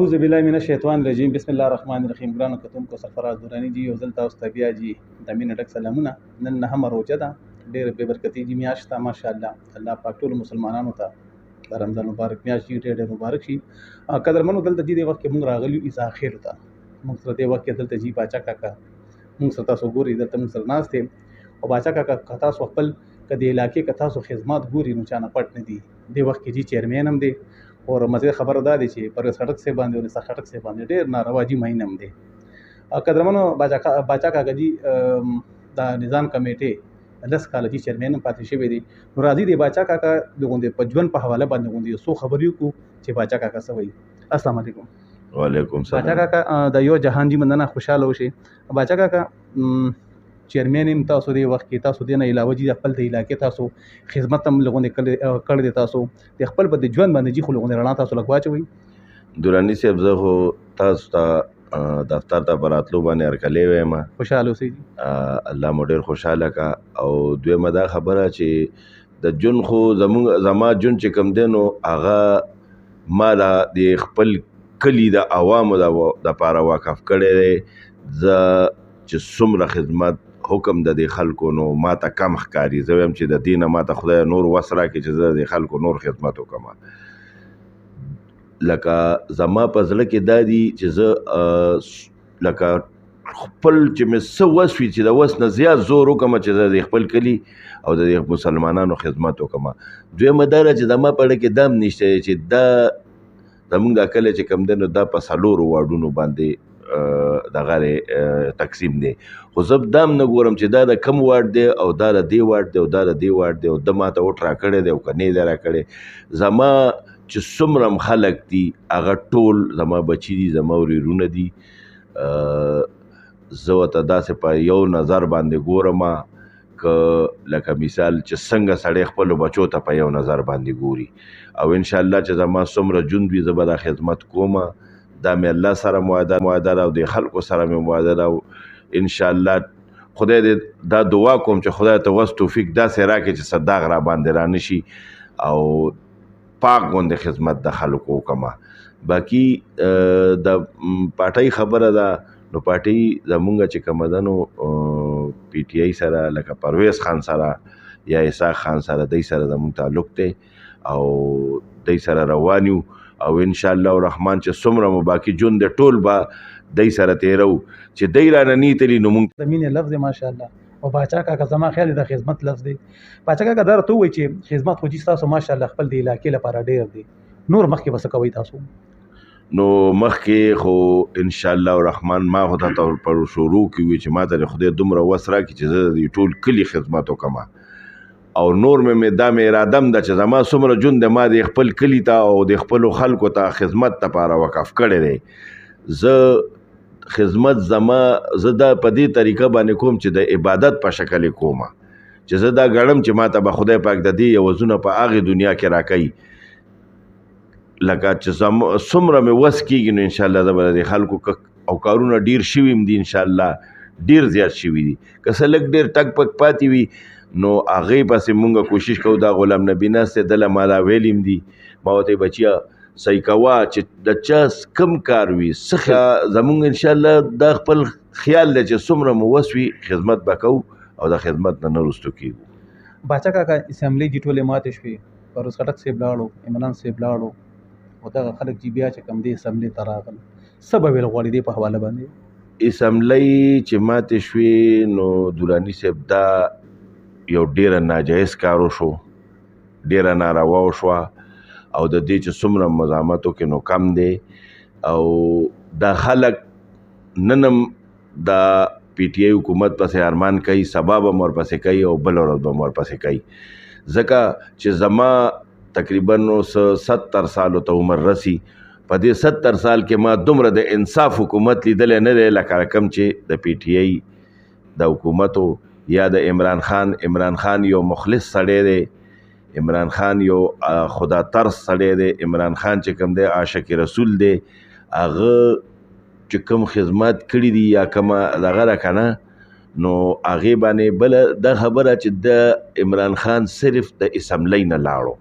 اعوذ بالله من الشیطان الرجیم بسم الله الرحمن الرحیم. ګرانو کتونکو سرفراز درانی جی یو ځل تاسو ته بیا جی د مینې ډک سلامونه. نن نهمه روژه ده، ډېره بې برکتي جي میاشت ده. ماشاءالله الله پاک ټولو مسلمانانو ته د رمضان مبارک میاشت جي ډېر ډېر مبارک شي. قدرمنو دلته جي دې وخت کې موږ راغلي یو عیسی خیلو ته. موږ سره دې وخت کې دلته جي باچا کاکا موږ سره تاسو ګورئ، دلته موږ سره ناست دی. او باچا کاکا که تاسو خپل که د علاقې که تاسو خدمات ګوري نو چا نه پټ نه دي. دې وخت کې جي چیرمین هم دی او مزه خبره دا دی چې پرویز خټک صاحب باندې او نثار خټک صاحب باندې ډېر ناروا جي مین هم دی. قدرمنو باچا کاکا جي د نظام کمیټې 10 کاله جي چیرمین هم پاتې شوی دی. نو راځي د باچا کاکا د غونډې په ژوند په حواله باندې غونډې څو خبرې وکړو چې باچا کاکا څه وایي. السلام علیکم. وعلیکم السلام. باچا کاکا د یو جهان جي مننه خوشاله وشي. باچا کاکا چیرمین هم تاسو دې وخت کې تاسو دې نه علاوه جي خپل د علاقې تاسو خدمت هم لغونې کړی دی. تاسو د خپل په د ژوند باندې جي خو لغونې رڼا تاسو لږ واچوئ. دراني صاحب زه خو تاسو ته دفتر ته په راتلو باندې هرکلی وایم. خوشحاله اوسئ جي. الله مو ډېر خوشحاله کا. او دویمه دا خبره چې د ژوند خو زما ژوند چې کوم دی نو هغه ما د خپل کلي د عوامو دپاره واقف کړی دی. زه چې څومره خدمت حکم د دې خلکو نو ما ته کم ښکاري. زه وایم چې د دې نه ما ته خدای نور وس راکړي چې زه د خلکو نور خدمت وکړم. لکه زما په زړه کې دا دي چې زه لکه خپل چې مې څه وس وي چې د وس نه زیات زور وکړم چې زه د خپل کلي او د مسلمانانو خدمت وکړم. دویمه دا ده چې زما په اړه کې دا هم نشته چې دا زمونږ دا کلی چې کوم دی نو دا په 4 واډونو باندې دغه تقسیم دی. خو زه دا هم نه ګورم چې دا د کم واډ دی او دا د دې واډ دی او دا د دې واډ دی او ده ماته وټ راکړی دی او که نه یې دی راکړی. زما چې څومره هم خلک دي هغه ټول زما بچي دي، زما ورېرونه دي. زه ورته داسې په یو نظر باندې ګورم که لکه مثال چې څنګه سړی خپلو بچو ته په یو نظر باندې ګوري. او انشاءالله چې زما څومره ژوند وي زه به دا خدمت کوم. دا مې الله سره معاهده ده او د خلکو سره مې معاهده ده. او انشاءالله خدای دې دا دعا کوم چې خدای ته وس توفیق داسې راکړي چې څه داغ را باندې را نشي او پاک غوندې خدمت د خلکو وکړم. باقي د پارټۍ خبره ده نو پارټۍ زمونږ چې کومه ده نو پی ټي آی سره لکه پرویز خان سره یا اسحاق خان سره دی سره زمونږ تعلق دی او دی سره روان یو. او انشاءالله الرحمن چې څومره مو باقي ژوند دی ټول به دی سره تېرو. چې دی رانه نیتلي نو مونږ د مینې لفظ دی ماشاءالله. او باچا کاکا زما خیال د خدمت لفظ دی. باچا کاکا دا راته ووایي چې خدمت خو جي ستاسو ماشاءالله خپل د علاقې لپاره ډېر دی. نور مخکې به څه کوئ تاسو؟ نو مخکې خو انشاءالله الرحمن ما خو ته پر شروع کې وي چې ما ته د خدای دومره وس راکړي چې زه د ټول کلي خدمت وکړم. او نور مې دا مې اراده هم ده چې زما څومره ژوند دی ما د خپل کلي ته او د خپلو خلکو ته خدمت دپاره وقف کړی دی. زه خدمت زما زه دا په دې طریقه باندې کوم چې د عبادت په شکل یې کوم چې زه دا ګڼم چې ما ته به خدای پاک د دې عوضونه په هغې دنیا کې راکوي. لکه چې څومره مې وس کېږي نو انشاءالله زه به د خلکو او کارونه ډېر شوي هم دي انشاءالله ډېر زیات شوي دي. که څه لږ ډېر ټک پک پاتې وي نو هغې پسې مونږ کوشش کوو. دا غلام نبي ناست دی دله ما دا ویلي هم دي ما ورته بچیه صحیح کوه چې د چا کم کار وي څه زمونږ انشاءالله دا خپل خیال دی چې څومره مو وس وي خدمت به کوو او د خدمت نه رستو کېږو. باچا کاکا اسمبلی جي ټولې ماتې شوې، پرویز خټک صاحب لاړو، عمران صاحب لاړو او دغه خلک جي بیا چې کوم دی اسمبلی ته راغل. څه به ویل غواړي دې په حواله باندې؟ اسمبلی چې ماتې شوې نو دراني صاحب دا یو ډیره ناجایز کارو شو، ډیره ناروا شوه او د دې چې څومره مزاحمتو کې نو کم دی. او دا خلک نن هم د پی ټي آی حکومت پسې ارمان کوي، سبا به م ورپسې کوي او بله ورځ به م ورپسې کوي. ځکه چې زما تقریبا 70 سالو ته عمر رسي. په دې 70 سال کې ما دومره د انصاف حکومت لیدلی نه دی لکه رقم چې د پی ټي آی د حکومتو یا د عمران خان. عمران خان یو مخلص سړی دی، عمران خان یو خدا ترس سړی دی. عمران خان چې کوم دی عاشق رسول دی. هغه چې کوم خدمات کړي دي یا کومه دغه ده که نه نو هغې باندې بله دا خبره چې د عمران خان صرف د اسمبلی نه لاړو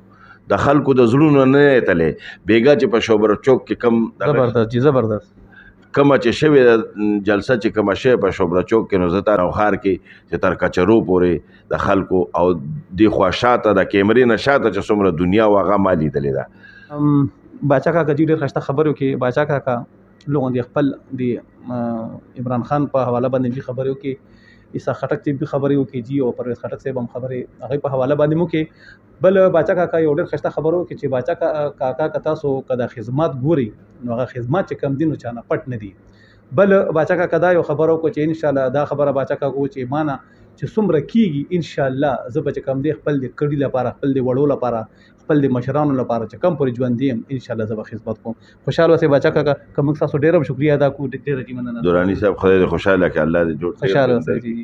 د خلکو د زړونو نه ایتلې بیګا چې په شوبر چوک کې کم زبردست جی زبردست کومه چې شوې جلسه چې کومه شوې په شوبره چوک کې نو زه تر ښار کې چې تر کچرو پورې د خلکو او دې خوا شاته د کیمرې نه شاته چې څومره دنیا و هغه ما لیدلې ده. باچا کاکا جی ډېر ښایسته خبرې وکړې. باچا کاکا لوګو د خپل د عمران خان په حواله باندې جي خبرې وکړې، عیسی خټک چې به خبرې وکړې جي او پرویز خټک صاحب هم خبرې هغې په حواله باندې مو وکړې. بل باچا کاکا یو ډېر ښایسته خبره وکړې چې باچا کاکا که تاسو که د خدمات ګورئ نو هغه خدمات چې کم دي نو چا نه پټ نه دي. بل باچا کاکا دا یو خبره وکړه چې انشاءالله دا خبره باچا کاکا وکړه چې مانه چې څومره کېږي انشاءالله زه به چې کم دی خپل د کډي لپاره خپل د وړو لپاره خپل د مشرانو لپاره چې کم پورې ژوندي یم انشاءالله زه به خدمت کوم. خوشحال اوسئ باچا کاکا، که موږ ستاسو ډېره هم شکریه ادا کوو. ډېره جي مننه. دراني صاحب خدای دې خوشحاله کړي، الله دې جوړ کړي. خوشحاله اوسئ جی.